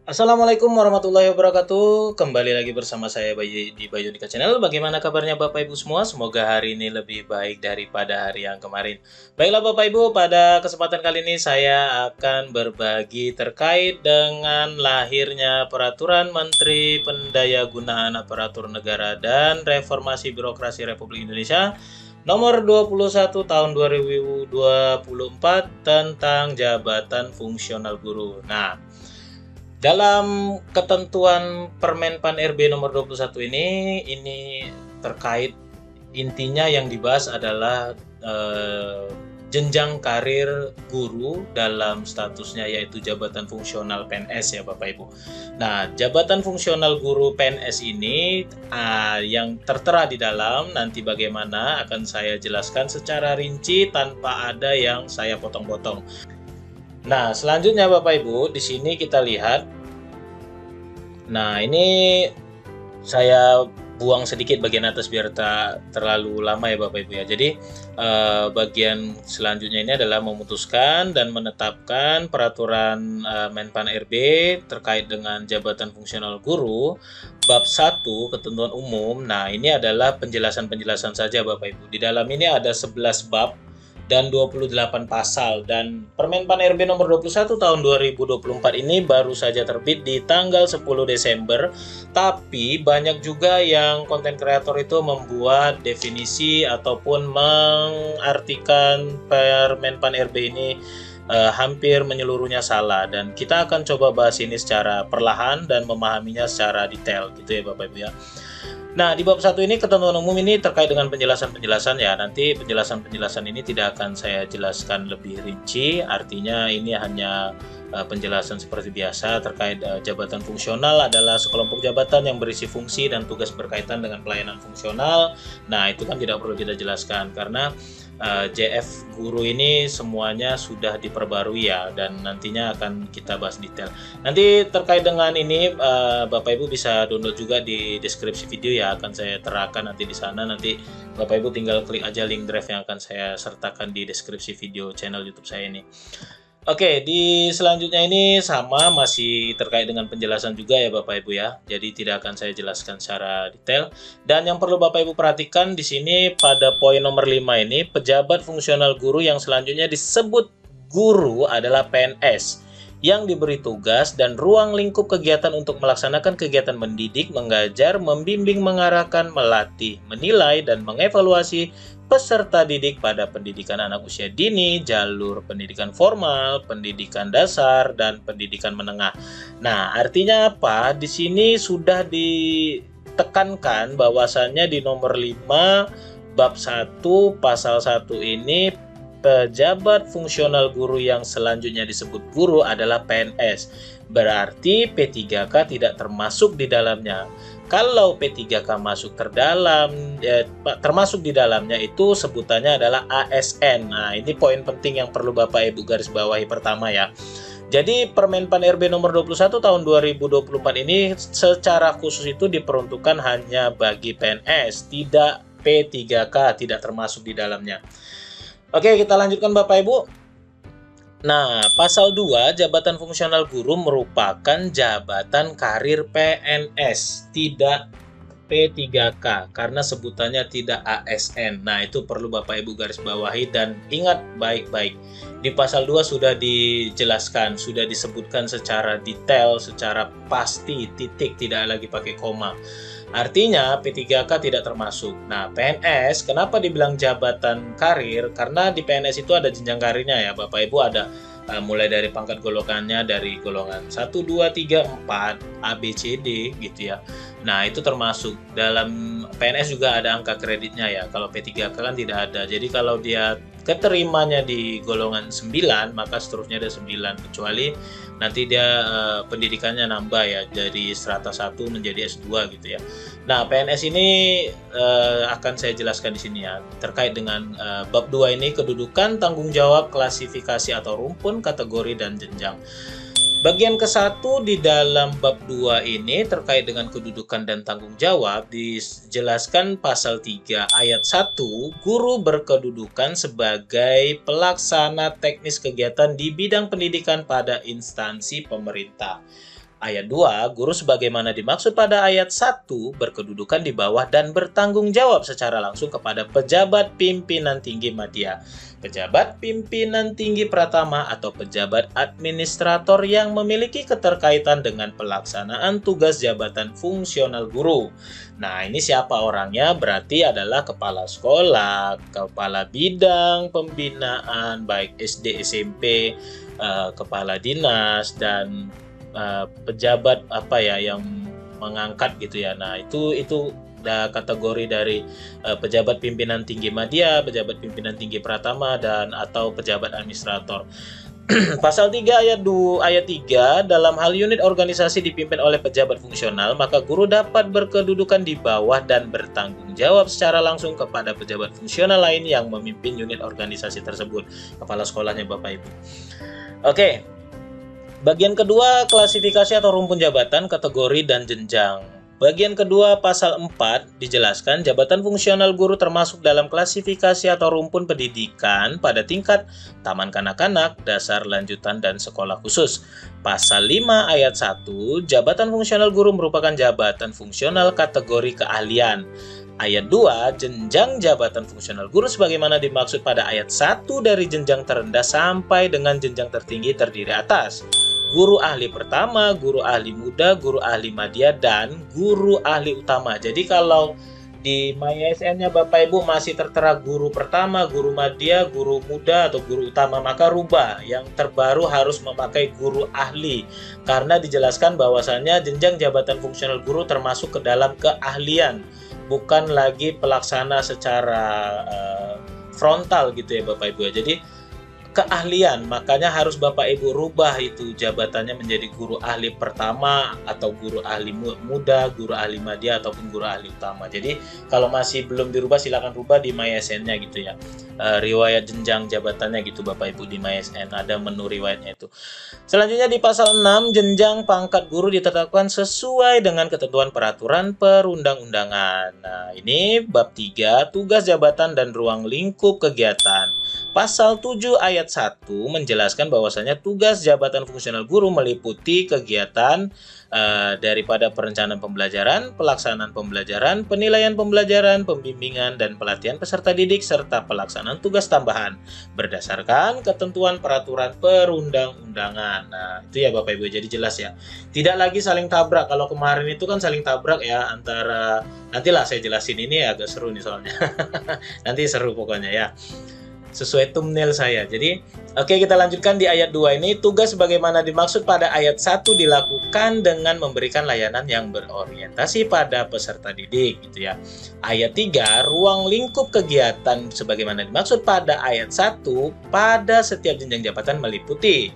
Assalamualaikum warahmatullahi wabarakatuh. Kembali lagi bersama saya Bayu di Bayunika Channel. Bagaimana kabarnya Bapak Ibu semua? Semoga hari ini lebih baik daripada hari yang kemarin. Baiklah Bapak Ibu, pada kesempatan kali ini saya akan berbagi terkait dengan lahirnya Peraturan Menteri Pendayagunaan Aparatur Negara dan Reformasi Birokrasi Republik Indonesia Nomor 21 tahun 2024 tentang jabatan fungsional guru. Nah, dalam ketentuan Permenpan RB nomor 21 ini terkait intinya yang dibahas adalah jenjang karir guru dalam statusnya yaitu jabatan fungsional PNS ya Bapak Ibu. Nah, jabatan fungsional guru PNS ini yang tertera di dalam nanti bagaimana akan saya jelaskan secara rinci tanpa ada yang saya potong-potong. Nah, selanjutnya Bapak Ibu, di sini kita lihat. Nah, ini saya buang sedikit bagian atas biar tak terlalu lama ya Bapak Ibu ya. Jadi, bagian selanjutnya ini adalah memutuskan dan menetapkan peraturan Menpan RB terkait dengan jabatan fungsional guru bab 1 ketentuan umum. Nah, ini adalah penjelasan-penjelasan saja Bapak Ibu. Di dalam ini ada 11 bab dan 28 pasal, dan Permenpan RB nomor 21 tahun 2024 ini baru saja terbit di tanggal 10 Desember, tapi banyak juga yang konten kreator itu membuat definisi ataupun mengartikan Permenpan RB ini hampir menyeluruhnya salah, dan kita akan coba bahas ini secara perlahan dan memahaminya secara detail gitu ya Bapak Ibu ya. Nah, di bab 1 ini ketentuan umum ini terkait dengan penjelasan-penjelasan ya. Nanti penjelasan-penjelasan ini tidak akan saya jelaskan lebih rinci, artinya ini hanya penjelasan seperti biasa terkait jabatan fungsional adalah sekelompok jabatan yang berisi fungsi dan tugas berkaitan dengan pelayanan fungsional. Nah, itu kan tidak perlu kita jelaskan karena JF guru ini semuanya sudah diperbarui ya, dan nantinya akan kita bahas detail. Nanti terkait dengan ini Bapak Ibu bisa download juga di deskripsi video ya, akan saya terapkan nanti di sana. Nanti Bapak Ibu tinggal klik aja link drive yang akan saya sertakan di deskripsi video channel YouTube saya ini. Oke, di selanjutnya ini sama masih terkait dengan penjelasan juga ya Bapak Ibu ya. Jadi tidak akan saya jelaskan secara detail. Dan yang perlu Bapak Ibu perhatikan di sini pada poin nomor 5 ini, pejabat fungsional guru yang selanjutnya disebut guru adalah PNS yang diberi tugas dan ruang lingkup kegiatan untuk melaksanakan kegiatan mendidik, mengajar, membimbing, mengarahkan, melatih, menilai, dan mengevaluasi peserta didik pada pendidikan anak usia dini, jalur pendidikan formal, pendidikan dasar, dan pendidikan menengah. Nah, artinya apa? Di sini sudah ditekankan bahwasannya di nomor 5 bab 1 pasal 1 ini pejabat fungsional guru yang selanjutnya disebut guru adalah PNS. Berarti P3K tidak termasuk di dalamnya. Kalau P3K masuk termasuk di dalamnya itu sebutannya adalah ASN. Nah, ini poin penting yang perlu Bapak Ibu garis bawahi pertama ya. Jadi Permenpan RB nomor 21 tahun 2024 ini secara khusus itu diperuntukkan hanya bagi PNS, tidak P3K, tidak termasuk di dalamnya. Oke, kita lanjutkan Bapak Ibu. Nah, pasal 2, jabatan fungsional guru merupakan jabatan karir PNS, tidak P3K, karena sebutannya tidak ASN. Nah, itu perlu Bapak Ibu garis bawahi dan ingat baik-baik. Di pasal 2 sudah dijelaskan, sudah disebutkan secara detail, secara pasti, titik, tidak lagi pakai koma. Artinya P3K tidak termasuk. Nah, PNS kenapa dibilang jabatan karir? Karena di PNS itu ada jenjang karirnya ya Bapak Ibu, ada mulai dari pangkat golongannya dari golongan 1, 2, 3, 4, A, B, C, D gitu ya. Nah, itu termasuk. Dalam PNS juga ada angka kreditnya ya. Kalau P3K kan tidak ada. Jadi kalau dia keterimanya di golongan 9, maka seterusnya ada 9, kecuali nanti dia pendidikannya nambah ya dari strata 1 menjadi S2 gitu ya. Nah, PNS ini akan saya jelaskan di sini ya. Terkait dengan bab 2 ini, kedudukan, tanggung jawab, klasifikasi atau rumpun, kategori, dan jenjang. Bagian ke-1 di dalam bab 2 ini terkait dengan kedudukan dan tanggung jawab dijelaskan pasal 3 ayat 1, guru berkedudukan sebagai pelaksana teknis kegiatan di bidang pendidikan pada instansi pemerintah. Ayat 2, guru sebagaimana dimaksud pada ayat 1 berkedudukan di bawah dan bertanggung jawab secara langsung kepada pejabat pimpinan tinggi madya, pejabat pimpinan tinggi pratama atau pejabat administrator yang memiliki keterkaitan dengan pelaksanaan tugas jabatan fungsional guru. Nah, ini siapa orangnya? Berarti adalah kepala sekolah, kepala bidang pembinaan baik SD, SMP, kepala dinas, dan pejabat yang mengangkat gitu ya. Nah, itu kategori dari pejabat pimpinan tinggi madya, pejabat pimpinan tinggi pratama, dan atau pejabat administrator. Pasal 3 ayat 3, dalam hal unit organisasi dipimpin oleh pejabat fungsional, maka guru dapat berkedudukan di bawah dan bertanggung jawab secara langsung kepada pejabat fungsional lain yang memimpin unit organisasi tersebut. Kepala sekolahnya Bapak Ibu. Oke. Bagian kedua, klasifikasi atau rumpun jabatan, kategori, dan jenjang. Bagian kedua, pasal 4, dijelaskan jabatan fungsional guru termasuk dalam klasifikasi atau rumpun pendidikan pada tingkat taman kanak-kanak, dasar, lanjutan, dan sekolah khusus. Pasal 5 ayat 1, jabatan fungsional guru merupakan jabatan fungsional kategori keahlian. Ayat 2, jenjang jabatan fungsional guru sebagaimana dimaksud pada ayat 1 dari jenjang terendah sampai dengan jenjang tertinggi terdiri atas guru ahli pertama, guru ahli muda, guru ahli madya, dan guru ahli utama. Jadi kalau di MyASN-nya Bapak Ibu masih tertera guru pertama, guru madya, guru muda, atau guru utama, maka rubah. Yang terbaru harus memakai guru ahli. Karena dijelaskan bahwasannya jenjang jabatan fungsional guru termasuk ke dalam keahlian, bukan lagi pelaksana secara frontal gitu ya Bapak Ibu. Jadi keahlian, makanya harus Bapak Ibu rubah itu jabatannya menjadi guru ahli pertama atau guru ahli muda, guru ahli madya, ataupun guru ahli utama. Jadi kalau masih belum dirubah silakan rubah di MyASN-nya gitu ya. Riwayat jenjang jabatannya gitu Bapak Ibu di MyASN, ada menu riwayatnya itu. Selanjutnya di pasal 6, jenjang pangkat guru ditetapkan sesuai dengan ketentuan peraturan perundang-undangan. Nah, ini bab 3, tugas jabatan dan ruang lingkup kegiatan. Pasal 7 ayat 1 menjelaskan bahwasanya tugas jabatan fungsional guru meliputi kegiatan daripada perencanaan pembelajaran, pelaksanaan pembelajaran, penilaian pembelajaran, pembimbingan, dan pelatihan peserta didik, serta pelaksanaan tugas tambahan berdasarkan ketentuan peraturan perundang-undangan. Nah, itu ya Bapak Ibu, jadi jelas ya. Tidak lagi saling tabrak. Kalau kemarin itu kan saling tabrak ya antara, nantilah saya jelasin, ini agak seru nih soalnya. Nanti seru pokoknya ya. Sesuai thumbnail saya. Jadi, oke, kita lanjutkan di ayat 2 ini. Tugas sebagaimana dimaksud pada ayat 1 dilakukan dengan memberikan layanan yang berorientasi pada peserta didik gitu ya. Ayat 3, ruang lingkup kegiatan sebagaimana dimaksud pada ayat 1 pada setiap jenjang jabatan meliputi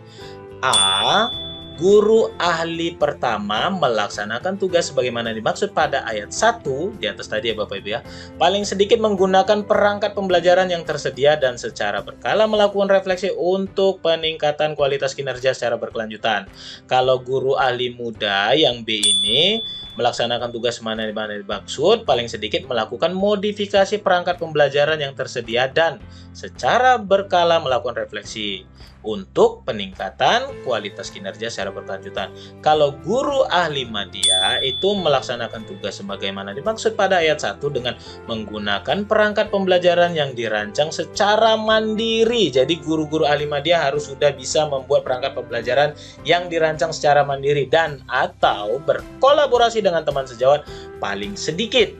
A. Guru ahli pertama melaksanakan tugas sebagaimana dimaksud pada ayat 1 di atas tadi ya Bapak Ibu ya. Paling sedikit menggunakan perangkat pembelajaran yang tersedia dan secara berkala melakukan refleksi untuk peningkatan kualitas kinerja secara berkelanjutan. Kalau guru ahli muda yang B ini melaksanakan tugas mana dimaksud, paling sedikit melakukan modifikasi perangkat pembelajaran yang tersedia dan secara berkala melakukan refleksi untuk peningkatan kualitas kinerja secara berkelanjutan. Kalau guru ahli madya itu melaksanakan tugas sebagaimana dimaksud pada ayat 1 dengan menggunakan perangkat pembelajaran yang dirancang secara mandiri. Jadi guru-guru ahli madya harus sudah bisa membuat perangkat pembelajaran yang dirancang secara mandiri dan atau berkolaborasi dengan teman sejawat paling sedikit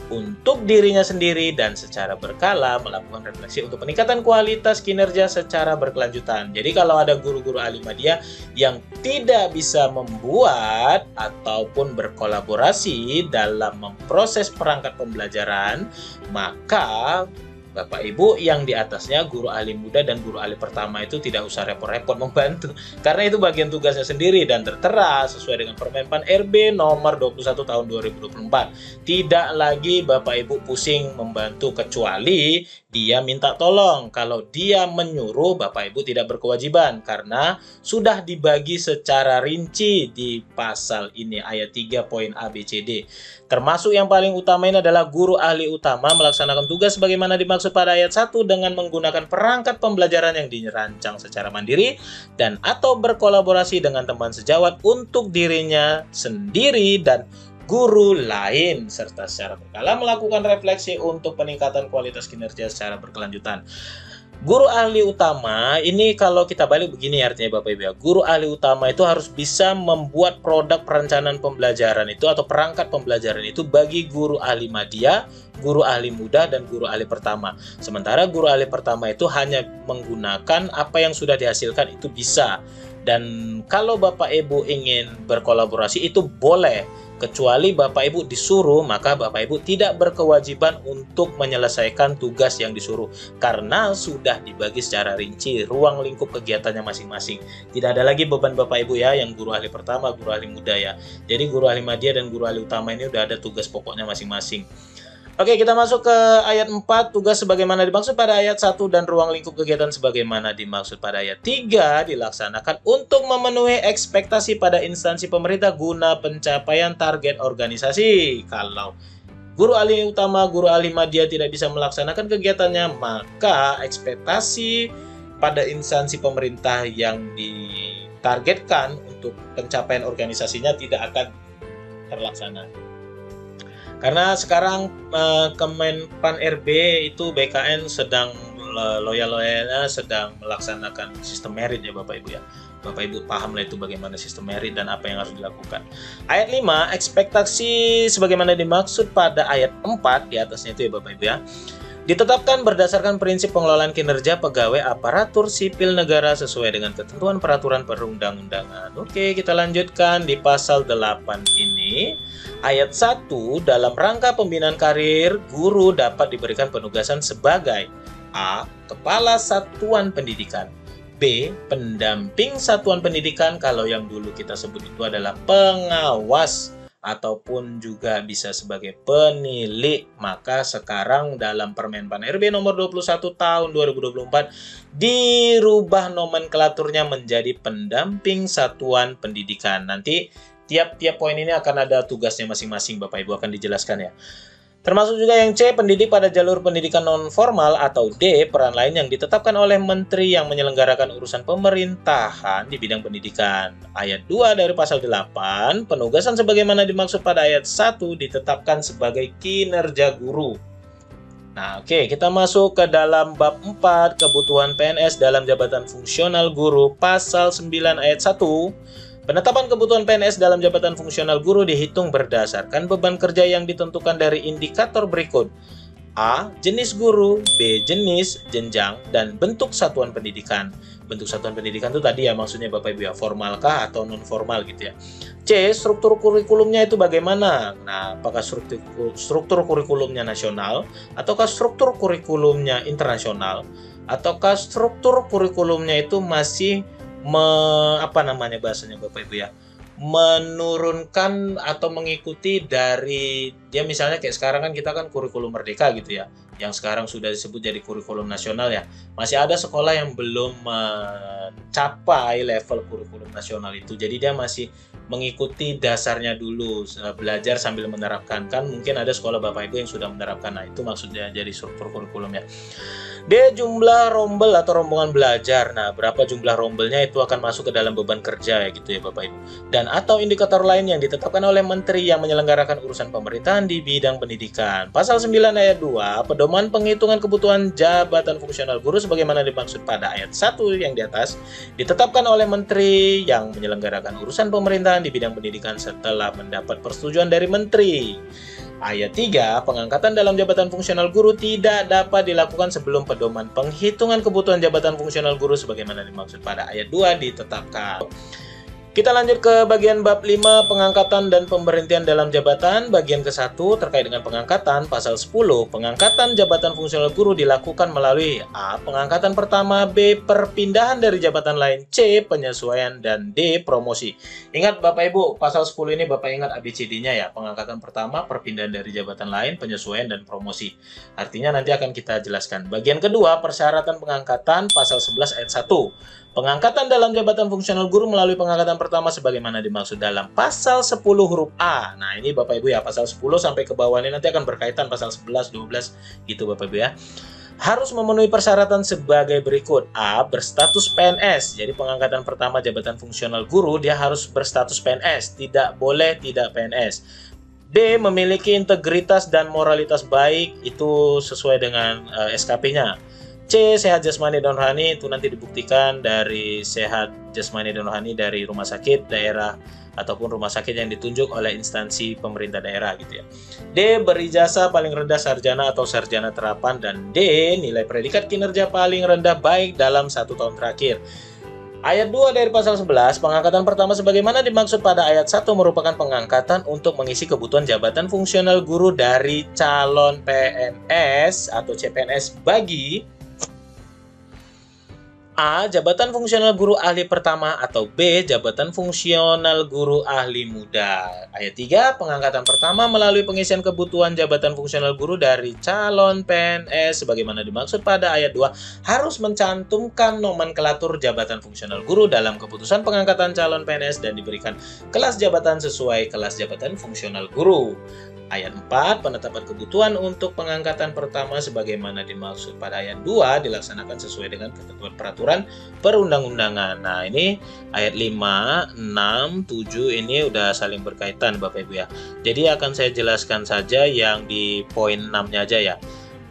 untuk dirinya sendiri dan secara berkala melakukan refleksi untuk peningkatan kualitas kinerja secara berkelanjutan. Jadi kalau ada guru-guru ahli madya yang tidak bisa membuat ataupun berkolaborasi dalam memproses perangkat pembelajaran, maka Bapak Ibu yang di atasnya guru ahli muda dan guru ahli pertama itu tidak usah repot-repot membantu karena itu bagian tugasnya sendiri dan tertera sesuai dengan Permenpan RB nomor 21 tahun 2024. Tidak lagi Bapak Ibu pusing membantu kecuali dia minta tolong. Kalau dia menyuruh Bapak Ibu tidak berkewajiban karena sudah dibagi secara rinci di pasal ini ayat 3 poin A, B, C, D. Termasuk yang paling utama ini adalah guru ahli utama melaksanakan tugas sebagaimana dimaksud dimaksud pada ayat 1 dengan menggunakan perangkat pembelajaran yang dirancang secara mandiri dan atau berkolaborasi dengan teman sejawat untuk dirinya sendiri dan guru lain, serta secara berkala melakukan refleksi untuk peningkatan kualitas kinerja secara berkelanjutan. Guru ahli utama ini kalau kita balik begini artinya Bapak Ibu ya. Guru ahli utama itu harus bisa membuat produk perencanaan pembelajaran itu atau perangkat pembelajaran itu bagi guru ahli madya, guru ahli muda, dan guru ahli pertama. Sementara guru ahli pertama itu hanya menggunakan apa yang sudah dihasilkan itu bisa. Dan kalau Bapak Ibu ingin berkolaborasi itu boleh. Kecuali Bapak Ibu disuruh, maka Bapak Ibu tidak berkewajiban untuk menyelesaikan tugas yang disuruh karena sudah dibagi secara rinci ruang lingkup kegiatannya masing-masing. Tidak ada lagi beban Bapak Ibu ya, yang guru ahli pertama, guru ahli muda ya. Jadi guru ahli madya dan guru ahli utama ini udah ada tugas pokoknya masing-masing. Oke, kita masuk ke ayat 4, tugas sebagaimana dimaksud pada ayat 1 dan ruang lingkup kegiatan sebagaimana dimaksud pada ayat 3 dilaksanakan untuk memenuhi ekspektasi pada instansi pemerintah guna pencapaian target organisasi. Kalau guru ahli utama, guru ahli madya tidak bisa melaksanakan kegiatannya, maka ekspektasi pada instansi pemerintah yang ditargetkan untuk pencapaian organisasinya tidak akan terlaksana. Karena sekarang Kemenpan RB itu BKN sedang loyal-loyalnya sedang melaksanakan sistem merit ya Bapak Ibu ya. Bapak Ibu paham lah itu bagaimana sistem merit dan apa yang harus dilakukan. Ayat 5, ekspektasi sebagaimana dimaksud pada ayat 4 di atasnya itu ya Bapak Ibu ya. Ditetapkan berdasarkan prinsip pengelolaan kinerja pegawai aparatur sipil negara sesuai dengan ketentuan peraturan perundang-undangan. Oke, kita lanjutkan di pasal 8 ini. Ayat 1, dalam rangka pembinaan karir, guru dapat diberikan penugasan sebagai A. Kepala Satuan Pendidikan, B. Pendamping Satuan Pendidikan, kalau yang dulu kita sebut itu adalah pengawas, ataupun juga bisa sebagai penilik. Maka sekarang dalam Permenpan RB nomor 21 tahun 2024 dirubah nomenklaturnya menjadi pendamping satuan pendidikan. Nanti tiap-tiap poin ini akan ada tugasnya masing-masing Bapak Ibu akan dijelaskan ya. Termasuk juga yang C, pendidik pada jalur pendidikan non-formal, atau D, peran lain yang ditetapkan oleh menteri yang menyelenggarakan urusan pemerintahan di bidang pendidikan. Ayat 2 dari pasal 8, penugasan sebagaimana dimaksud pada ayat 1 ditetapkan sebagai kinerja guru. Nah, oke, kita masuk ke dalam bab 4, kebutuhan PNS dalam jabatan fungsional guru, pasal 9 ayat 1. Penetapan kebutuhan PNS dalam jabatan fungsional guru dihitung berdasarkan beban kerja yang ditentukan dari indikator berikut. A. Jenis guru, B. Jenis, jenjang, dan bentuk satuan pendidikan. Bentuk satuan pendidikan itu tadi ya maksudnya Bapak Ibu ya, formalkah atau non formal gitu ya. C. Struktur kurikulumnya itu bagaimana? Nah, apakah struktur kurikulumnya nasional, ataukah struktur kurikulumnya internasional, ataukah struktur kurikulumnya itu masih bahasanya Bapak Ibu ya, menurunkan atau mengikuti dari dia, misalnya kayak sekarang kan kita kan kurikulum merdeka gitu ya, yang sekarang sudah disebut jadi kurikulum nasional ya. Masih ada sekolah yang belum mencapai level kurikulum nasional itu, jadi dia masih mengikuti dasarnya dulu, belajar sambil menerapkan. Kan mungkin ada sekolah Bapak Ibu yang sudah menerapkan. Nah, itu maksudnya jadi struktur kurikulumnya. D. Jumlah rombel atau rombongan belajar. Nah, berapa jumlah rombelnya itu akan masuk ke dalam beban kerja ya gitu ya Bapak Ibu. Dan atau indikator lain yang ditetapkan oleh menteri yang menyelenggarakan urusan pemerintahan di bidang pendidikan. Pasal 9 ayat 2, pedoman penghitungan kebutuhan jabatan fungsional guru sebagaimana dimaksud pada ayat 1 yang di atas ditetapkan oleh menteri yang menyelenggarakan urusan pemerintahan di bidang pendidikan setelah mendapat persetujuan dari menteri. Ayat 3, pengangkatan dalam jabatan fungsional guru tidak dapat dilakukan sebelum pedoman penghitungan kebutuhan jabatan fungsional guru sebagaimana dimaksud pada ayat 2 ditetapkan. Kita lanjut ke bagian bab 5, pengangkatan dan pemberhentian dalam jabatan. Bagian ke-1 terkait dengan pengangkatan, pasal 10, pengangkatan jabatan fungsional guru dilakukan melalui A. Pengangkatan pertama, B. Perpindahan dari jabatan lain, C. Penyesuaian, dan D. Promosi. Ingat Bapak Ibu, pasal 10 ini Bapak ingat ABCD-nya ya. Pengangkatan pertama, perpindahan dari jabatan lain, penyesuaian, dan promosi. Artinya nanti akan kita jelaskan. Bagian kedua, persyaratan pengangkatan, pasal 11 ayat 1. Pengangkatan dalam jabatan fungsional guru melalui pengangkatan pertama sebagaimana dimaksud dalam pasal 10 huruf A. Nah, ini Bapak Ibu ya, pasal 10 sampai ke bawah ini nanti akan berkaitan pasal 11, 12 gitu Bapak Ibu ya. harus memenuhi persyaratan sebagai berikut. A. Berstatus PNS. Jadi pengangkatan pertama jabatan fungsional guru dia harus berstatus PNS, tidak boleh tidak PNS. B. Memiliki integritas dan moralitas baik, itu sesuai dengan SKP-nya. C. Sehat jasmani dan rohani, itu nanti dibuktikan dari sehat jasmani dan rohani dari rumah sakit daerah ataupun rumah sakit yang ditunjuk oleh instansi pemerintah daerah gitu ya. D. Berijazah paling rendah sarjana atau sarjana terapan, dan D. Nilai predikat kinerja paling rendah baik dalam 1 tahun terakhir. Ayat 2 dari pasal 11, pengangkatan pertama sebagaimana dimaksud pada ayat 1 merupakan pengangkatan untuk mengisi kebutuhan jabatan fungsional guru dari calon PNS atau CPNS bagi A. Jabatan fungsional guru ahli pertama, atau B. Jabatan fungsional guru ahli muda. Ayat 3. Pengangkatan pertama melalui pengisian kebutuhan jabatan fungsional guru dari calon PNS sebagaimana dimaksud pada ayat 2 harus mencantumkan nomenklatur jabatan fungsional guru dalam keputusan pengangkatan calon PNS dan diberikan kelas jabatan sesuai kelas jabatan fungsional guru. Ayat 4, penetapan kebutuhan untuk pengangkatan pertama sebagaimana dimaksud pada ayat 2 dilaksanakan sesuai dengan ketentuan peraturan perundang-undangan. Nah, ini ayat 5, 6, 7 ini udah saling berkaitan Bapak Ibu ya. Jadi akan saya jelaskan saja yang di poin 6-nya aja ya.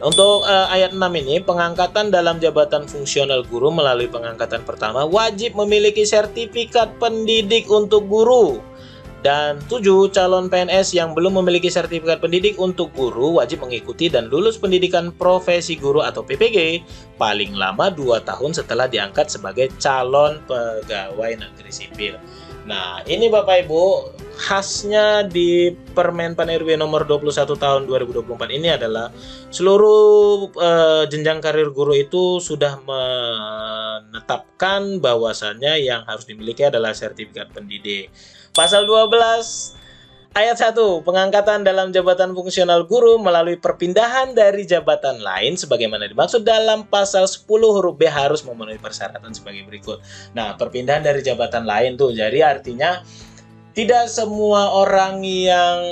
Untuk ayat 6 ini, pengangkatan dalam jabatan fungsional guru melalui pengangkatan pertama wajib memiliki sertifikat pendidik untuk guru. Dan 7, calon PNS yang belum memiliki sertifikat pendidik untuk guru wajib mengikuti dan lulus pendidikan profesi guru atau PPG paling lama 2 tahun setelah diangkat sebagai calon pegawai negeri sipil. Nah, ini Bapak Ibu, khasnya di Permen Pan RW nomor 21 tahun 2024 ini adalah seluruh jenjang karir guru itu sudah menetapkan bahwasannya yang harus dimiliki adalah sertifikat pendidik. Pasal 12 ayat 1, pengangkatan dalam jabatan fungsional guru melalui perpindahan dari jabatan lain sebagaimana dimaksud dalam pasal 10 huruf B harus memenuhi persyaratan sebagai berikut. Nah, perpindahan dari jabatan lain tuh, jadi artinya tidak semua orang yang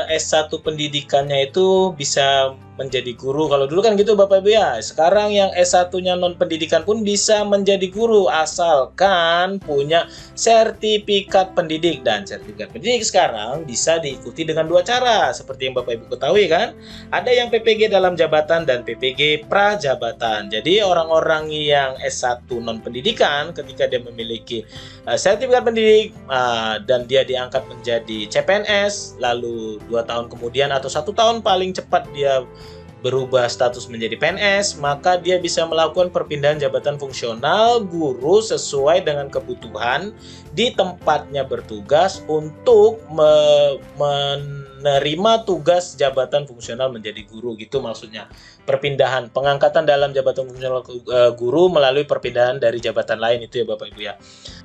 S1 pendidikannya itu bisa menjadi guru. Kalau dulu kan gitu Bapak Ibu ya. Sekarang yang S1-nya non pendidikan pun bisa menjadi guru asalkan punya sertifikat pendidik. Dan sertifikat pendidik sekarang bisa diikuti dengan 2 cara seperti yang Bapak Ibu ketahui kan. Ada yang PPG dalam jabatan dan PPG prajabatan. Jadi orang-orang yang S1 non pendidikan ketika dia memiliki sertifikat pendidik dan dia diangkat menjadi CPNS, lalu 2 tahun kemudian atau 1 tahun paling cepat dia berubah status menjadi PNS, maka dia bisa melakukan perpindahan jabatan fungsional guru sesuai dengan kebutuhan di tempatnya bertugas untuk menerima tugas jabatan fungsional menjadi guru, gitu maksudnya. Perpindahan, pengangkatan dalam jabatan fungsional guru melalui perpindahan dari jabatan lain itu ya Bapak Ibu ya.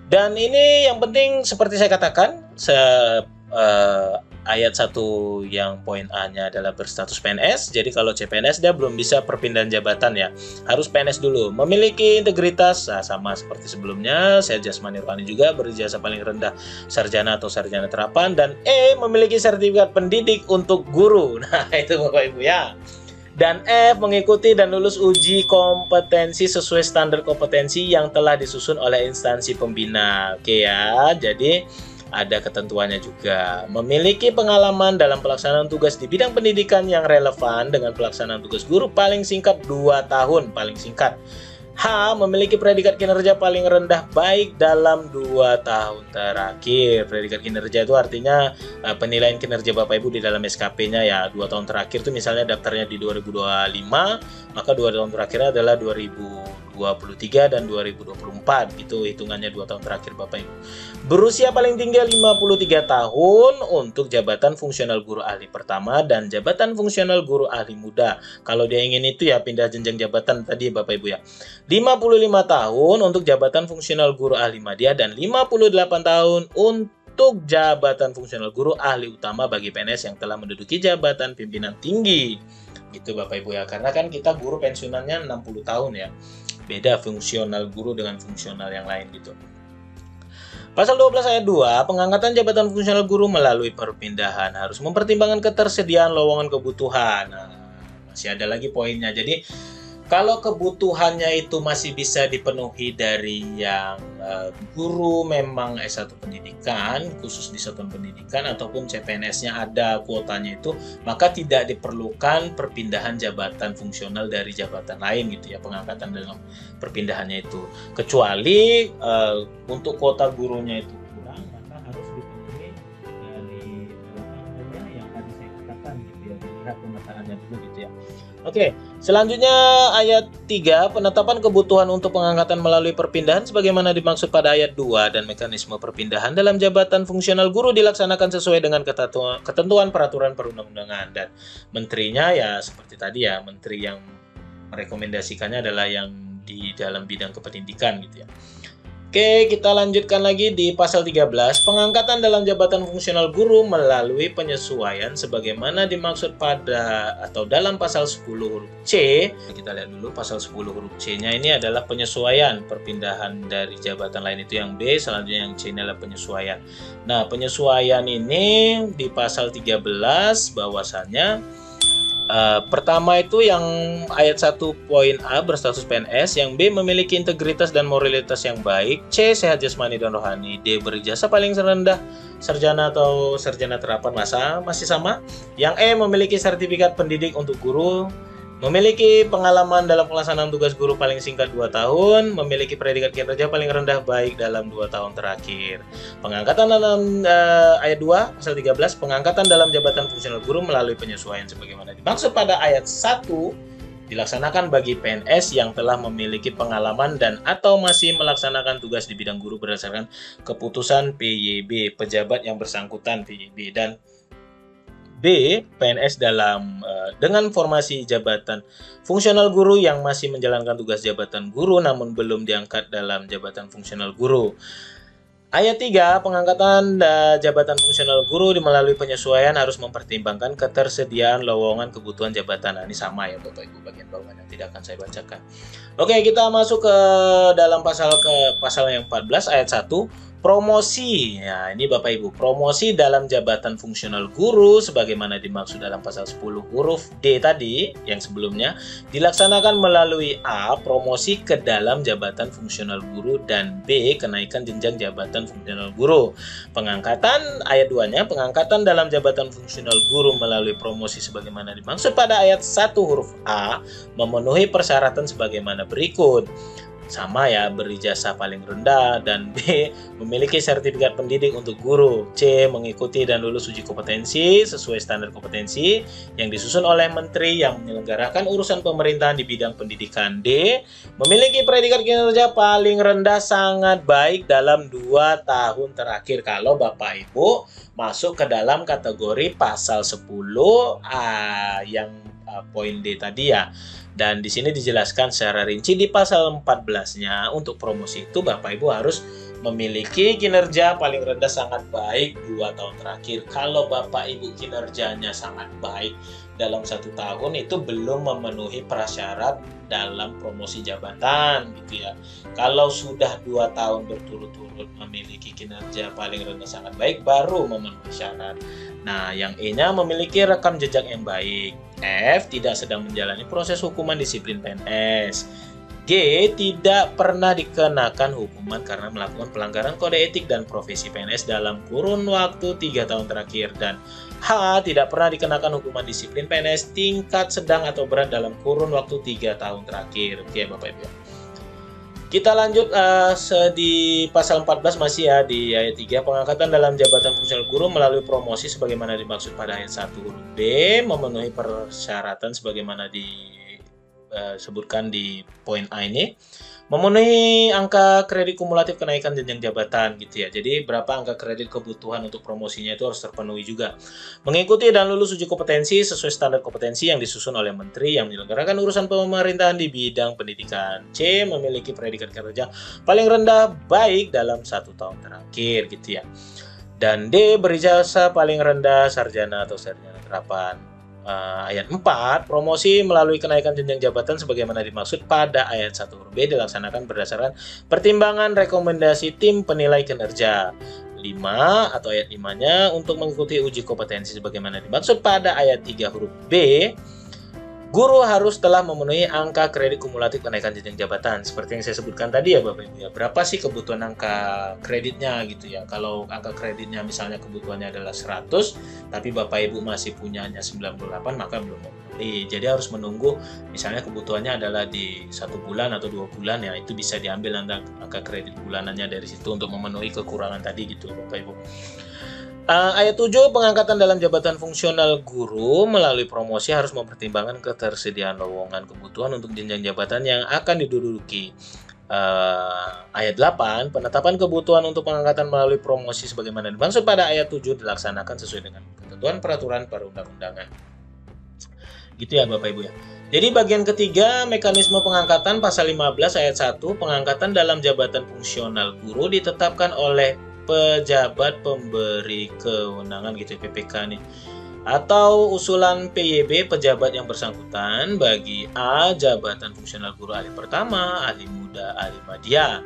Dan ini yang penting seperti saya katakan, ayat 1 yang poin A-nya adalah berstatus PNS. Jadi kalau CPNS dia belum bisa perpindahan jabatan ya. Harus PNS dulu. Memiliki integritas, sama seperti sebelumnya. Sehat jasmani rohani juga, berijazah paling rendah sarjana atau sarjana terapan. Dan E, memiliki sertifikat pendidik untuk guru. Nah, itu Bapak Ibu ya. Dan F, mengikuti dan lulus uji kompetensi sesuai standar kompetensi yang telah disusun oleh instansi pembina. Oke ya, jadi ada ketentuannya juga. Memiliki pengalaman dalam pelaksanaan tugas di bidang pendidikan yang relevan dengan pelaksanaan tugas guru paling singkat 2 tahun, paling singkat. H, memiliki predikat kinerja paling rendah baik dalam 2 tahun terakhir. Predikat kinerja itu artinya penilaian kinerja Bapak Ibu di dalam SKP-nya ya. 2 tahun terakhir itu misalnya daftarnya di 2025, maka 2 tahun terakhirnya adalah 2023 dan 2024. Itu hitungannya 2 tahun terakhir Bapak Ibu. Berusia paling tinggi 53 tahun untuk jabatan fungsional guru ahli pertama dan jabatan fungsional guru ahli muda. Kalau dia ingin itu ya pindah jenjang jabatan tadi Bapak Ibu ya. 55 tahun untuk jabatan fungsional guru ahli madya dan 58 tahun untuk jabatan fungsional guru ahli utama bagi PNS yang telah menduduki jabatan pimpinan tinggi. Gitu Bapak Ibu ya. Karena kan kita guru pensiunannya 60 tahun ya. Beda fungsional guru dengan fungsional yang lain gitu. Pasal 12 ayat 2, pengangkatan jabatan fungsional guru melalui perpindahan harus mempertimbangkan ketersediaan lowongan kebutuhan. Nah, masih ada lagi poinnya. Jadi Kalau kebutuhannya itu masih bisa dipenuhi dari yang guru memang S1 pendidikan, khusus di satuan pendidikan, ataupun CPNS-nya ada kuotanya itu, maka tidak diperlukan perpindahan jabatan fungsional dari jabatan lain gitu ya, pengangkatan dalam perpindahannya itu. Kecuali untuk kuota gurunya itu kurang, maka harus dipenuhi dari yang tadi saya katakan gitu ya, dilihat pemetaannya dulu gitu ya. Oke, selanjutnya ayat 3, penetapan kebutuhan untuk pengangkatan melalui perpindahan sebagaimana dimaksud pada ayat 2 dan mekanisme perpindahan dalam jabatan fungsional guru dilaksanakan sesuai dengan ketentuan peraturan perundang-undangan, dan menterinya ya seperti tadi ya, menteri yang merekomendasikannya adalah yang di dalam bidang kependidikan gitu ya. Oke, kita lanjutkan lagi di pasal 13, pengangkatan dalam jabatan fungsional guru melalui penyesuaian sebagaimana dimaksud pada atau dalam pasal 10 huruf C. Kita lihat dulu pasal 10 huruf C-nya ini adalah penyesuaian perpindahan dari jabatan lain itu yang B, selanjutnya yang C ini adalah penyesuaian. Nah, penyesuaian ini di pasal 13 bahwasannya pertama itu yang ayat 1 poin A berstatus PNS, yang B memiliki integritas dan moralitas yang baik, C sehat jasmani dan rohani, D berijazah paling rendah sarjana atau sarjana terapan masih sama, yang E memiliki sertifikat pendidik untuk guru, memiliki pengalaman dalam pelaksanaan tugas guru paling singkat 2 tahun, memiliki predikat kinerja paling rendah baik dalam 2 tahun terakhir. Pengangkatan dalam ayat 2 pasal 13, pengangkatan dalam jabatan fungsional guru melalui penyesuaian sebagaimana dimaksud pada ayat 1 dilaksanakan bagi PNS yang telah memiliki pengalaman dan atau masih melaksanakan tugas di bidang guru berdasarkan keputusan PYB, pejabat yang bersangkutan PYB, dan B. PNS dengan formasi jabatan fungsional guru yang masih menjalankan tugas jabatan guru namun belum diangkat dalam jabatan fungsional guru. Ayat 3, pengangkatan jabatan fungsional guru melalui penyesuaian harus mempertimbangkan ketersediaan lowongan kebutuhan jabatan. Nah, ini sama ya Bapak Ibu, bagian bawahnya tidak akan saya bacakan. Oke, kita masuk ke dalam pasal yang 14 ayat 1. Promosi, ya ini Bapak Ibu, promosi dalam jabatan fungsional guru sebagaimana dimaksud dalam pasal 10 huruf D tadi yang sebelumnya dilaksanakan melalui A. Promosi ke dalam jabatan fungsional guru, dan B. Kenaikan jenjang jabatan fungsional guru. Pengangkatan ayat 2-nya, pengangkatan dalam jabatan fungsional guru melalui promosi sebagaimana dimaksud pada ayat 1 huruf A memenuhi persyaratan sebagaimana berikut. Sama ya, berijazah paling rendah, dan B. memiliki sertifikat pendidik untuk guru, C. mengikuti dan lulus uji kompetensi sesuai standar kompetensi yang disusun oleh menteri yang menyelenggarakan urusan pemerintahan di bidang pendidikan, D. memiliki predikat kinerja paling rendah sangat baik dalam 2 tahun terakhir kalau Bapak Ibu masuk ke dalam kategori pasal 10 yang poin D tadi ya. Dan di sini dijelaskan secara rinci di pasal 14-nya untuk promosi itu Bapak Ibu harus memiliki kinerja paling rendah sangat baik 2 tahun terakhir. Kalau Bapak Ibu kinerjanya sangat baik dalam 1 tahun itu belum memenuhi prasyarat dalam promosi jabatan gitu ya. Kalau sudah 2 tahun berturut-turut memiliki kinerja paling rendah sangat baik baru memenuhi syarat. Nah, yang E-nya memiliki rekam jejak yang baik. F. Tidak sedang menjalani proses hukuman disiplin PNS. G. Tidak pernah dikenakan hukuman karena melakukan pelanggaran kode etik dan profesi PNS dalam kurun waktu 3 tahun terakhir. Dan H. Tidak pernah dikenakan hukuman disiplin PNS tingkat sedang atau berat dalam kurun waktu 3 tahun terakhir. Oke Bapak Ibu. Kita lanjut di pasal 14 masih ya di ayat 3, pengangkatan dalam jabatan fungsional guru melalui promosi sebagaimana dimaksud pada ayat 1 huruf B memenuhi persyaratan sebagaimana disebutkan di poin A ini. Memenuhi angka kredit kumulatif kenaikan jenjang jabatan gitu ya. Jadi berapa angka kredit kebutuhan untuk promosinya itu harus terpenuhi juga. Mengikuti dan lulus uji kompetensi sesuai standar kompetensi yang disusun oleh menteri yang menyelenggarakan urusan pemerintahan di bidang pendidikan. C. Memiliki predikat kerja paling rendah baik dalam 1 tahun terakhir gitu ya. Dan D. Berijazah paling rendah sarjana atau sarjana terapan. Ayat 4, promosi melalui kenaikan jenjang jabatan sebagaimana dimaksud pada ayat 1 huruf B dilaksanakan berdasarkan pertimbangan rekomendasi tim penilai kinerja. 5 atau ayat 5-nya untuk mengikuti uji kompetensi sebagaimana dimaksud pada ayat 3 huruf B Guru harus telah memenuhi angka kredit kumulatif kenaikan jenjang jabatan. Seperti yang saya sebutkan tadi ya Bapak Ibu ya. Berapa sih kebutuhan angka kreditnya gitu ya. Kalau angka kreditnya misalnya kebutuhannya adalah 100, tapi Bapak Ibu masih punyanya 98, maka belum memenuhi. Jadi harus menunggu misalnya kebutuhannya adalah di 1 bulan atau 2 bulan ya. Itu bisa diambil angka kredit bulanannya dari situ untuk memenuhi kekurangan tadi gitu Bapak Ibu. Ayat 7, pengangkatan dalam jabatan fungsional guru melalui promosi harus mempertimbangkan ketersediaan lowongan kebutuhan untuk jenjang jabatan yang akan diduduki. Ayat 8, penetapan kebutuhan untuk pengangkatan melalui promosi sebagaimana dimaksud pada ayat 7 dilaksanakan sesuai dengan ketentuan peraturan perundang-undangan. Gitu ya Bapak Ibu ya. Jadi bagian ketiga, mekanisme pengangkatan pasal 15 ayat 1, pengangkatan dalam jabatan fungsional guru ditetapkan oleh pejabat pemberi kewenangan gitu PPK nih, atau usulan PYB pejabat yang bersangkutan bagi A. jabatan fungsional guru ahli pertama, ahli muda, ahli madya.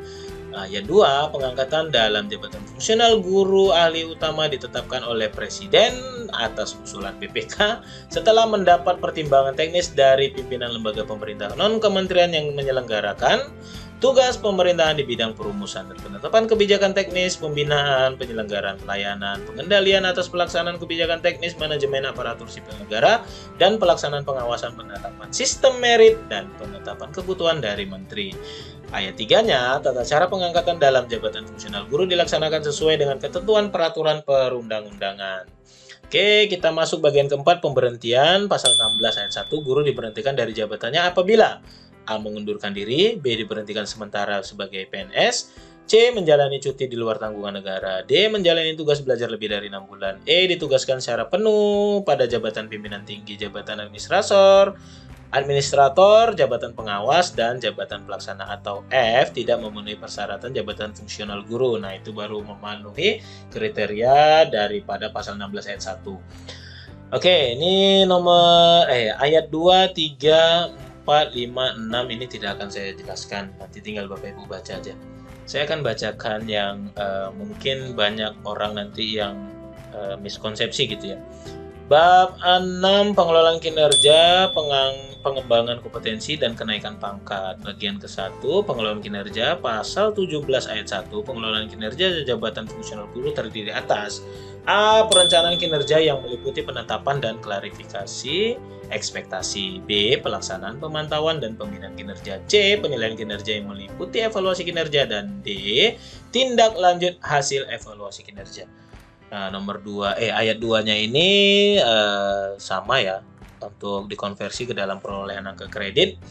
Ayat 2, pengangkatan dalam jabatan fungsional guru ahli utama ditetapkan oleh Presiden atas usulan PPK setelah mendapat pertimbangan teknis dari pimpinan lembaga pemerintah non-kementerian yang menyelenggarakan tugas pemerintahan di bidang perumusan dan penetapan kebijakan teknis, pembinaan, penyelenggaraan pelayanan, pengendalian atas pelaksanaan kebijakan teknis, manajemen aparatur sipil negara, dan pelaksanaan pengawasan penetapan sistem merit dan penetapan kebutuhan dari menteri. Ayat 3-nya, tata cara pengangkatan dalam jabatan fungsional guru dilaksanakan sesuai dengan ketentuan peraturan perundang-undangan. Oke, kita masuk bagian keempat, pemberhentian. Pasal 16 ayat 1, guru diberhentikan dari jabatannya apabila A. mengundurkan diri, B. diberhentikan sementara sebagai PNS, C. menjalani cuti di luar tanggungan negara, D. menjalani tugas belajar lebih dari 6 bulan, E. ditugaskan secara penuh pada jabatan pimpinan tinggi, jabatan administrator, jabatan pengawas, dan jabatan pelaksana, atau F. tidak memenuhi persyaratan jabatan fungsional guru. Nah, itu baru memenuhi kriteria daripada pasal 16 ayat 1. Oke, ini nomor ayat 2, 3, 4, 5, 6 ini tidak akan saya jelaskan, nanti tinggal Bapak Ibu baca aja. Saya akan bacakan yang mungkin banyak orang nanti yang miskonsepsi gitu ya. Bab 6, pengelolaan kinerja, pengembangan kompetensi dan kenaikan pangkat. Bagian ke-1, pengelolaan kinerja, pasal 17 ayat 1, pengelolaan kinerja jabatan fungsional guru terdiri atas A. perencanaan kinerja yang meliputi penetapan dan klarifikasi ekspektasi, B. pelaksanaan pemantauan dan pembinaan kinerja, C. penilaian kinerja yang meliputi evaluasi kinerja, dan D. tindak lanjut hasil evaluasi kinerja. Nah, ayat 2-nya ini sama ya, untuk dikonversi ke dalam perolehan angka kredit.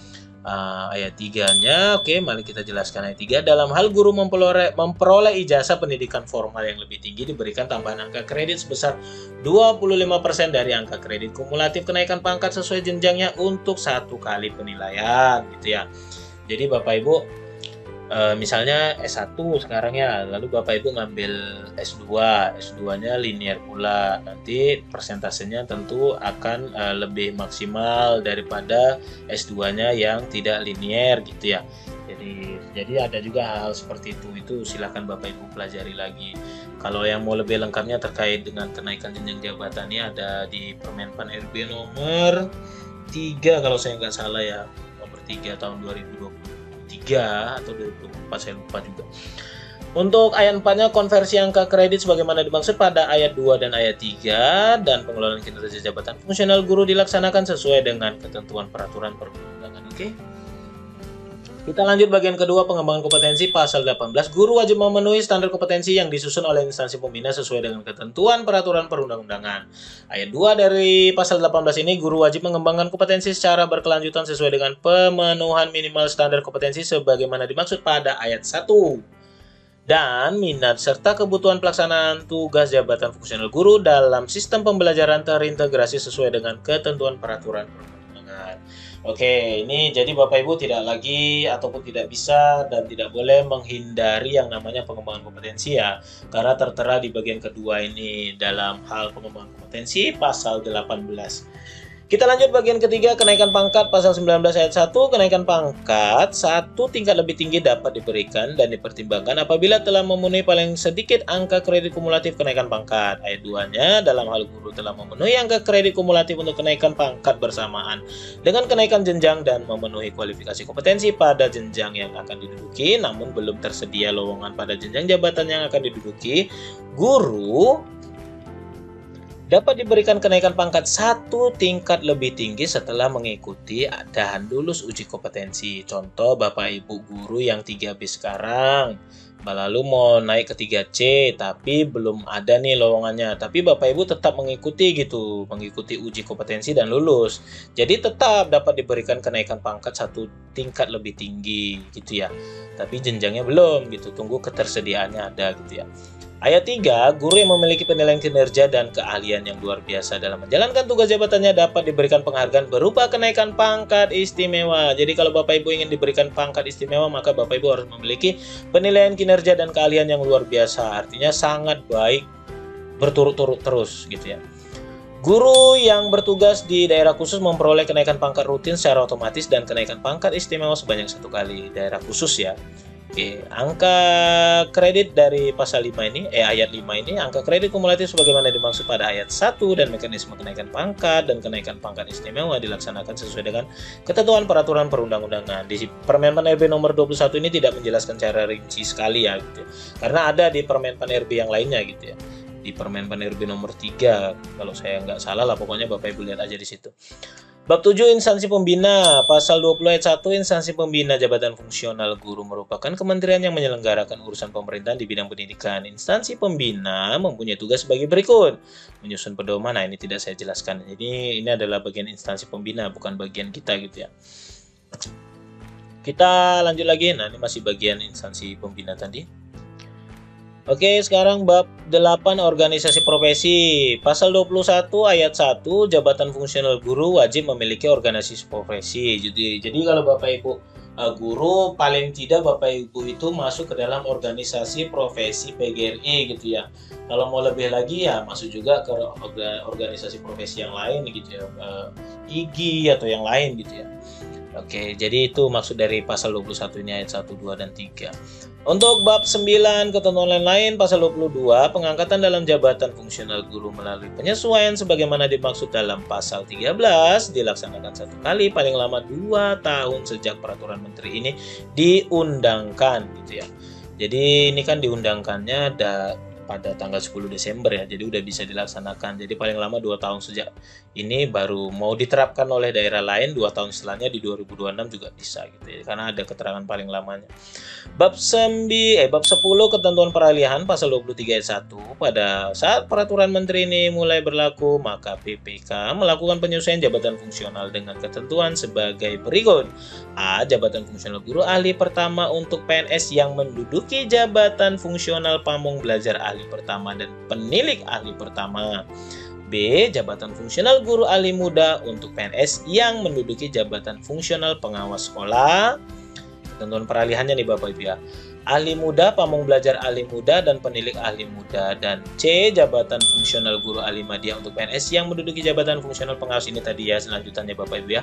Ayat 3-nya, oke, mari kita jelaskan ayat 3. Dalam hal guru memperoleh ijazah pendidikan formal yang lebih tinggi, diberikan tambahan angka kredit sebesar 25% dari angka kredit kumulatif kenaikan pangkat sesuai jenjangnya untuk 1 kali penilaian gitu ya. Jadi Bapak Ibu misalnya S1 sekarang ya, lalu Bapak Ibu ngambil S2, S2-nya linear pula, nanti persentasenya tentu akan lebih maksimal daripada S2-nya yang tidak linear gitu ya. Jadi ada juga hal seperti itu silakan Bapak Ibu pelajari lagi. Kalau yang mau lebih lengkapnya terkait dengan kenaikan jenjang jabatannya ada di Permenpan RB nomor 3 kalau saya nggak salah ya, nomor 3 tahun 2023 atau 2024, saya lupa juga. Untuk ayat 4-nya, konversi angka kredit sebagaimana dimaksud pada ayat 2 dan ayat 3, dan pengelolaan kinerja jabatan fungsional guru dilaksanakan sesuai dengan ketentuan peraturan perundang-undangan. Oke. Kita lanjut bagian kedua, pengembangan kompetensi. Pasal 18, guru wajib memenuhi standar kompetensi yang disusun oleh instansi pembina sesuai dengan ketentuan peraturan perundang-undangan. Ayat 2 dari pasal 18 ini, guru wajib mengembangkan kompetensi secara berkelanjutan sesuai dengan pemenuhan minimal standar kompetensi sebagaimana dimaksud pada ayat 1. Dan minat serta kebutuhan pelaksanaan tugas jabatan fungsional guru dalam sistem pembelajaran terintegrasi sesuai dengan ketentuan peraturan perundang-undangan. Oke, ini jadi Bapak Ibu tidak lagi ataupun tidak bisa dan tidak boleh menghindari yang namanya pengembangan kompetensi ya, karena tertera di bagian kedua ini dalam hal pengembangan kompetensi pasal 18. Kita lanjut bagian ketiga, kenaikan pangkat pasal 19 ayat 1. Kenaikan pangkat satu tingkat lebih tinggi dapat diberikan dan dipertimbangkan apabila telah memenuhi paling sedikit angka kredit kumulatif kenaikan pangkat. Ayat 2-nya, dalam hal guru telah memenuhi angka kredit kumulatif untuk kenaikan pangkat bersamaan dengan kenaikan jenjang dan memenuhi kualifikasi kompetensi pada jenjang yang akan diduduki, namun belum tersedia lowongan pada jenjang jabatan yang akan diduduki, guru dapat diberikan kenaikan pangkat satu tingkat lebih tinggi setelah mengikuti dan lulus uji kompetensi. Contoh, Bapak Ibu guru yang 3B sekarang, lalu mau naik ke 3C, tapi belum ada nih lowongannya. Tapi Bapak Ibu tetap mengikuti gitu, mengikuti uji kompetensi dan lulus. Jadi tetap dapat diberikan kenaikan pangkat satu tingkat lebih tinggi gitu ya. Tapi jenjangnya belum gitu, tunggu ketersediaannya ada gitu ya. Ayat 3, guru yang memiliki penilaian kinerja dan keahlian yang luar biasa dalam menjalankan tugas jabatannya dapat diberikan penghargaan berupa kenaikan pangkat istimewa. Jadi kalau Bapak Ibu ingin diberikan pangkat istimewa, maka Bapak Ibu harus memiliki penilaian kinerja dan keahlian yang luar biasa. Artinya sangat baik, berturut-turut terus gitu ya. Guru yang bertugas di daerah khusus memperoleh kenaikan pangkat rutin secara otomatis dan kenaikan pangkat istimewa sebanyak 1 kali. Daerah khusus ya. Oke, angka kredit dari pasal 5 ini, ayat 5 ini, angka kredit kumulatif sebagaimana dimaksud pada ayat 1 dan mekanisme kenaikan pangkat dan kenaikan pangkat istimewa dilaksanakan sesuai dengan ketentuan peraturan perundang-undangan. Di Permen Pan RB nomor 21 ini tidak menjelaskan secara rinci sekali ya gitu. Karena ada di Permen Pan RB yang lainnya gitu ya. Di Permen Pan RB nomor 3, kalau saya nggak salah lah, pokoknya Bapak Ibu lihat aja di situ. Bab 7, instansi pembina. Pasal 20 ayat 1, instansi pembina jabatan fungsional guru merupakan kementerian yang menyelenggarakan urusan pemerintahan di bidang pendidikan. Instansi pembina mempunyai tugas sebagai berikut: menyusun pedoman. Nah, ini tidak saya jelaskan. Jadi ini adalah bagian instansi pembina, bukan bagian kita gitu ya. Kita lanjut lagi. Nah, ini masih bagian instansi pembina tadi. Oke, sekarang bab 8, organisasi profesi. Pasal 21 ayat 1, jabatan fungsional guru wajib memiliki organisasi profesi. Jadi kalau Bapak Ibu guru, paling tidak Bapak Ibu itu masuk ke dalam organisasi profesi PGRI gitu ya. Kalau mau lebih lagi ya masuk juga ke organisasi profesi yang lain gitu ya, IGI atau yang lain gitu ya. Oke, jadi itu maksud dari pasal 21 ini ayat 1, 2, dan 3. Untuk bab 9, ketentuan lain-lain, pasal 22, pengangkatan dalam jabatan fungsional guru melalui penyesuaian sebagaimana dimaksud dalam pasal 13, dilaksanakan 1 kali, paling lama 2 tahun sejak peraturan menteri ini diundangkan gitu ya. Jadi ini kan diundangkannya pada tanggal 10 Desember ya, jadi udah bisa dilaksanakan. Jadi paling lama 2 tahun sejak ini, baru mau diterapkan oleh daerah lain 2 tahun setelahnya di 2026 juga bisa gitu ya, karena ada keterangan paling lamanya. Bab 10, ketentuan peralihan, pasal 23 ayat 1, pada saat peraturan menteri ini mulai berlaku, maka PPK melakukan penyesuaian jabatan fungsional dengan ketentuan sebagai berikut. A. Jabatan fungsional guru ahli pertama untuk PNS yang menduduki jabatan fungsional pamong belajar ahli pertama dan penilik ahli pertama. B. Jabatan fungsional guru ahli muda untuk PNS yang menduduki jabatan fungsional pengawas sekolah. Ketentuan peralihannya nih Bapak Ibu ya. Ahli muda, pamong belajar ahli muda, dan penilik ahli muda. Dan C. Jabatan fungsional guru ahli madya untuk PNS yang menduduki jabatan fungsional pengawas. Ini tadi ya selanjutannya Bapak Ibu ya.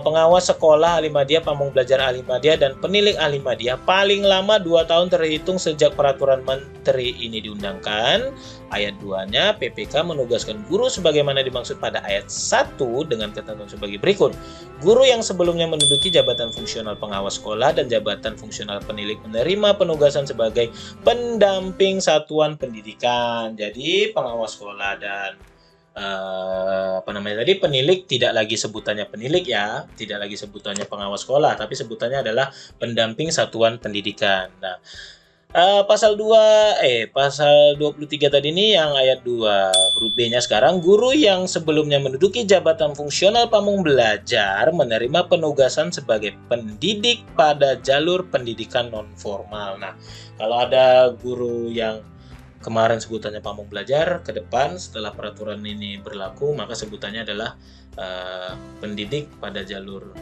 Pengawas sekolah ahli madya, pamong belajar ahli madya, dan penilik ahli madya paling lama 2 tahun terhitung sejak peraturan menteri ini diundangkan. Ayat 2-nya, PPK menugaskan guru sebagaimana dimaksud pada ayat 1 dengan ketentuan sebagai berikut. Guru yang sebelumnya menduduki jabatan fungsional pengawas sekolah dan jabatan fungsional penilik menerima penugasan sebagai pendamping satuan pendidikan. Jadi pengawas sekolah dan penilik tidak lagi sebutannya penilik ya, tidak lagi sebutannya pengawas sekolah, tapi sebutannya adalah pendamping satuan pendidikan. Nah, pasal 23 tadi ini yang ayat 2 huruf B-nya sekarang, guru yang sebelumnya menduduki jabatan fungsional pamong belajar menerima penugasan sebagai pendidik pada jalur pendidikan non formal. Nah, kalau ada guru yang kemarin sebutannya pamong belajar, ke depan setelah peraturan ini berlaku maka sebutannya adalah pendidik pada jalur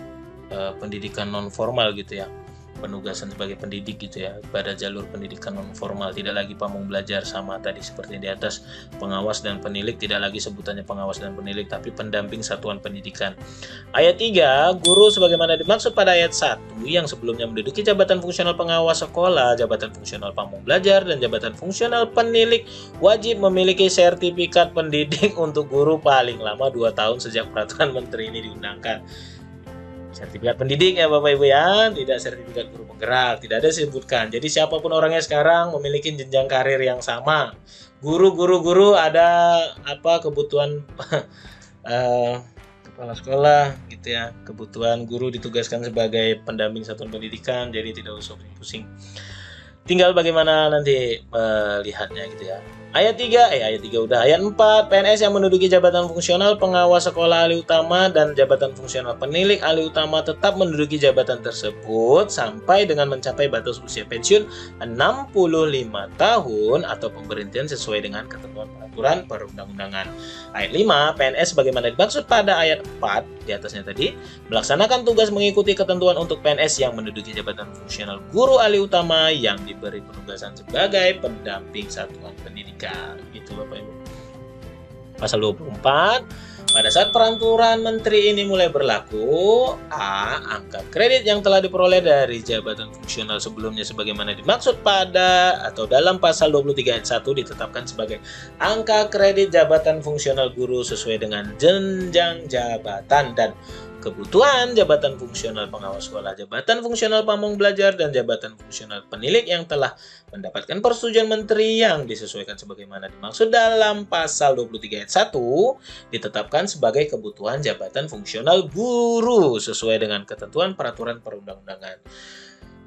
pendidikan non formal gitu ya. penugasan sebagai pendidik gitu ya, pada jalur pendidikan non formal, tidak lagi pamong belajar sama tadi seperti di atas, pengawas dan penilik tidak lagi sebutannya pengawas dan penilik tapi pendamping satuan pendidikan. Ayat 3, guru sebagaimana dimaksud pada ayat 1 yang sebelumnya menduduki jabatan fungsional pengawas sekolah, jabatan fungsional pamong belajar, dan jabatan fungsional penilik wajib memiliki sertifikat pendidik untuk guru paling lama 2 tahun sejak peraturan menteri ini diundangkan. Sertifikat pendidik ya Bapak Ibu ya, tidak sertifikat guru penggerak, tidak ada disebutkan. Jadi siapapun orangnya sekarang memiliki jenjang karir yang sama. Guru ada apa kebutuhan kepala sekolah gitu ya, kebutuhan guru ditugaskan sebagai pendamping satuan pendidikan, jadi tidak usah pusing. Tinggal bagaimana nanti melihatnya gitu ya. Ayat 3 udah. Ayat 4, PNS yang menduduki jabatan fungsional pengawas sekolah ahli utama dan jabatan fungsional penilik ahli utama tetap menduduki jabatan tersebut sampai dengan mencapai batas usia pensiun 65 tahun atau pemberhentian sesuai dengan ketentuan peraturan perundang-undangan. Ayat 5, PNS sebagaimana dimaksud pada ayat 4 di atasnya tadi, melaksanakan tugas mengikuti ketentuan untuk PNS yang menduduki jabatan fungsional guru ahli utama yang diberi penugasan sebagai pendamping satuan pendidikan. Gitu Bapak Ibu. Pasal 24, pada saat peraturan menteri ini mulai berlaku, A. Angka kredit yang telah diperoleh dari jabatan fungsional sebelumnya sebagaimana dimaksud pada atau dalam pasal 23 ayat 1 ditetapkan sebagai angka kredit jabatan fungsional guru sesuai dengan jenjang jabatan dan kebutuhan jabatan fungsional pengawas sekolah, jabatan fungsional pamong belajar, dan jabatan fungsional penilik yang telah mendapatkan persetujuan menteri yang disesuaikan sebagaimana dimaksud dalam pasal 23 ayat 1 ditetapkan sebagai kebutuhan jabatan fungsional guru sesuai dengan ketentuan peraturan perundang-undangan.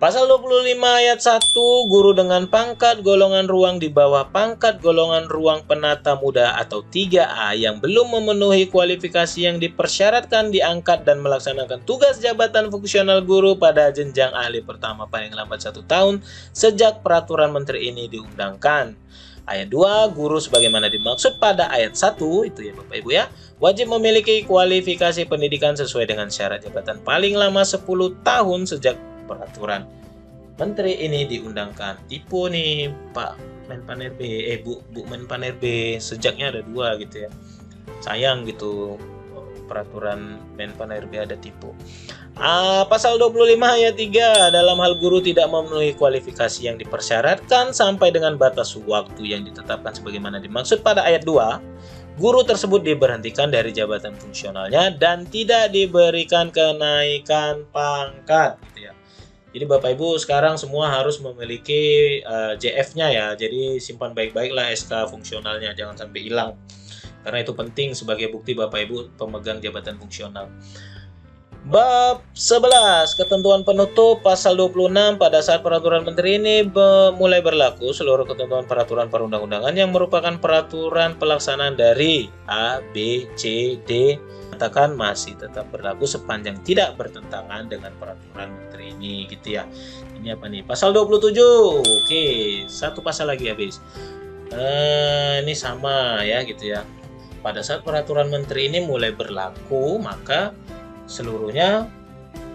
Pasal 25 ayat 1, guru dengan pangkat golongan ruang di bawah pangkat golongan ruang penata muda atau 3A yang belum memenuhi kualifikasi yang dipersyaratkan diangkat dan melaksanakan tugas jabatan fungsional guru pada jenjang ahli pertama paling lambat 1 tahun sejak peraturan menteri ini diundangkan. Ayat 2, guru sebagaimana dimaksud pada ayat 1, itu ya Bapak Ibu ya, wajib memiliki kualifikasi pendidikan sesuai dengan syarat jabatan paling lama 10 tahun sejak peraturan menteri ini diundangkan. Tipu nih Pak Menpan RB, Bu Menpan RB, sejaknya ada 2 gitu ya. Sayang gitu peraturan Menpan RB ada tipu. Pasal 25 ayat 3, dalam hal guru tidak memenuhi kualifikasi yang dipersyaratkan sampai dengan batas waktu yang ditetapkan sebagaimana dimaksud pada ayat 2, guru tersebut diberhentikan dari jabatan fungsionalnya dan tidak diberikan kenaikan pangkat gitu ya. Jadi Bapak Ibu sekarang semua harus memiliki JF-nya ya. Jadi simpan baik-baiklah SK fungsionalnya, jangan sampai hilang. Karena itu penting sebagai bukti Bapak Ibu pemegang jabatan fungsional. Bab 11, ketentuan penutup pasal 26, pada saat peraturan menteri ini mulai berlaku, seluruh ketentuan peraturan perundang-undangan yang merupakan peraturan pelaksanaan dari A, B, C, D katakan masih tetap berlaku sepanjang tidak bertentangan dengan peraturan menteri ini gitu ya. Ini apa nih? Pasal 27. Oke, satu pasal lagi habis. Ini sama ya gitu ya. Pada saat peraturan menteri ini mulai berlaku, maka seluruhnya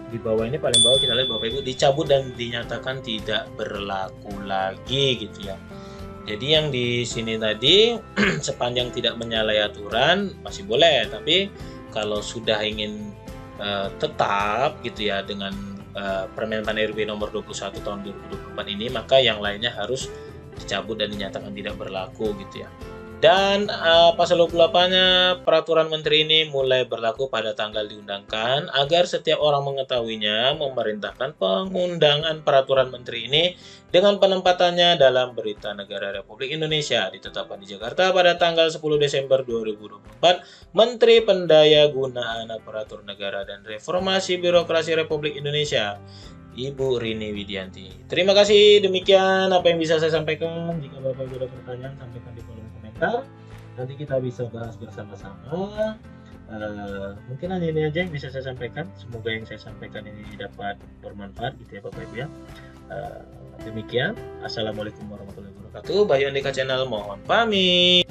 di bawah ini, paling bawah kita lihat Bapak Ibu, dicabut dan dinyatakan tidak berlaku lagi gitu ya. Jadi yang di sini tadi sepanjang tidak menyalahi aturan masih boleh, tapi kalau sudah ingin tetap gitu ya dengan Permen Pan RB nomor 21 tahun 2024 ini, maka yang lainnya harus dicabut dan dinyatakan tidak berlaku gitu ya. Dan pasal 28-nya peraturan menteri ini mulai berlaku pada tanggal diundangkan. Agar setiap orang mengetahuinya, memerintahkan pengundangan peraturan menteri ini dengan penempatannya dalam Berita Negara Republik Indonesia ditetapkan di Jakarta pada tanggal 10 Desember 2024. Menteri Pendayagunaan Aparatur Negara dan Reformasi Birokrasi Republik Indonesia, Ibu Rini Widianti. Terima kasih, demikian apa yang bisa saya sampaikan. Jika Bapak Ibu ada pertanyaan, sampaikan di kolom komentar. Nanti kita bisa bahas bersama-sama. Mungkin hanya ini aja yang bisa saya sampaikan. Semoga yang saya sampaikan ini dapat bermanfaat gitu ya Bapak Ibu ya. Demikian. Assalamualaikum warahmatullahi wabarakatuh. Bayu Andika Channel mohon pamit.